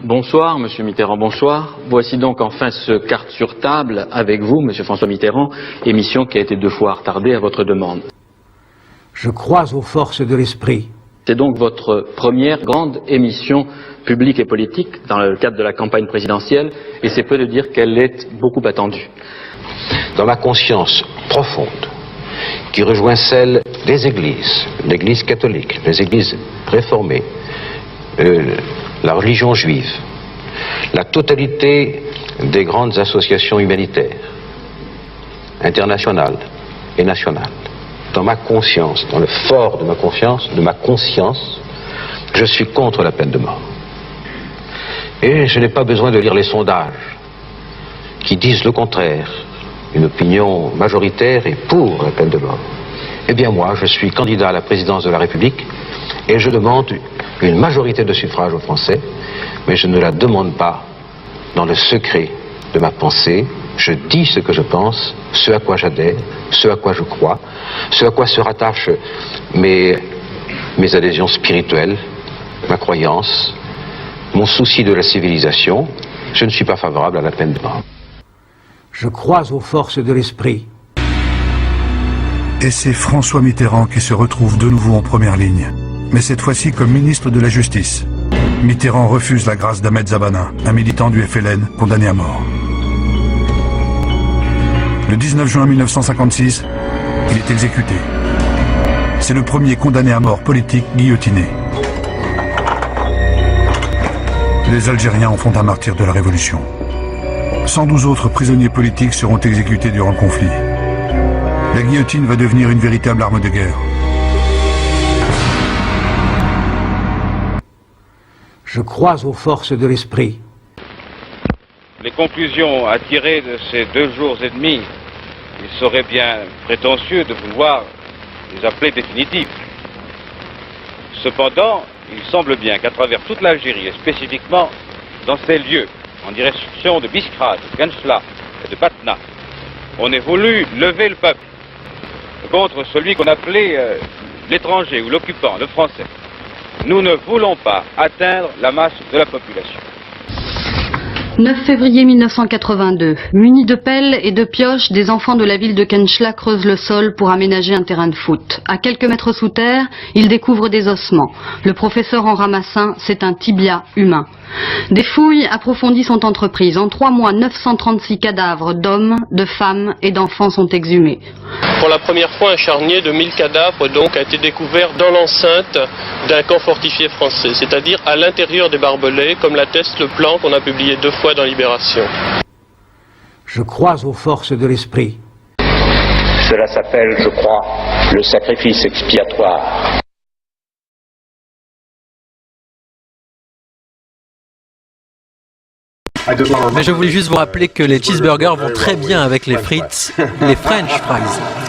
Bonsoir, Monsieur Mitterrand, bonsoir. Voici donc enfin ce carte sur table avec vous, Monsieur François Mitterrand, émission qui a été 2 fois retardée à votre demande. Je crois aux forces de l'esprit. C'est donc votre première grande émission publique et politique dans le cadre de la campagne présidentielle, et c'est peu de dire qu'elle est beaucoup attendue. Dans ma conscience profonde, qui rejoint celle des églises, l'Église catholique, les églises réformées, la religion juive, la totalité des grandes associations humanitaires, internationales et nationales, dans ma conscience, dans le fort de ma conscience, je suis contre la peine de mort. Et je n'ai pas besoin de lire les sondages qui disent le contraire. Une opinion majoritaire est pour la peine de mort. Eh bien moi, je suis candidat à la présidence de la République et je demande une majorité de suffrages aux Français, mais je ne la demande pas dans le secret de ma pensée. Je dis ce que je pense, ce à quoi j'adhère, ce à quoi je crois, ce à quoi se rattachent mes adhésions spirituelles, ma croyance, mon souci de la civilisation. Je ne suis pas favorable à la peine de mort. Je crois aux forces de l'esprit. Et c'est François Mitterrand qui se retrouve de nouveau en première ligne, mais cette fois-ci comme ministre de la Justice. Mitterrand refuse la grâce d'Ahmed Zabana, un militant du FLN condamné à mort. Le 19 juin 1956, il est exécuté. C'est le premier condamné à mort politique guillotiné. Les Algériens en font un martyr de la Révolution. 112 autres prisonniers politiques seront exécutés durant le conflit. La guillotine va devenir une véritable arme de guerre. Je crois aux forces de l'esprit. Les conclusions à tirer de ces 2 jours et demi, il serait bien prétentieux de vouloir les appeler définitives. Cependant, il semble bien qu'à travers toute l'Algérie, et spécifiquement dans ces lieux, en direction de Biskra, de Ganchla et de Batna, on ait voulu lever le peuple contre celui qu'on appelait l'étranger ou l'occupant, le français. Nous ne voulons pas atteindre la masse de la population. 9 février 1982. Munis de pelles et de pioches, des enfants de la ville de Kenchla creusent le sol pour aménager un terrain de foot. À quelques mètres sous terre, ils découvrent des ossements. Le professeur en ramasse un, c'est un tibia humain. Des fouilles approfondies sont entreprises. En 3 mois, 936 cadavres d'hommes, de femmes et d'enfants sont exhumés. Pour la première fois, un charnier de 1000 cadavres donc a été découvert dans l'enceinte d'un camp fortifié français, c'est-à-dire à l'intérieur des barbelés, comme l'atteste le plan qu'on a publié 2 fois dans Libération. Je crois aux forces de l'esprit. Cela s'appelle, je crois, le sacrifice expiatoire. Mais je voulais juste vous rappeler que les cheeseburgers vont très bien avec les frites, les French fries.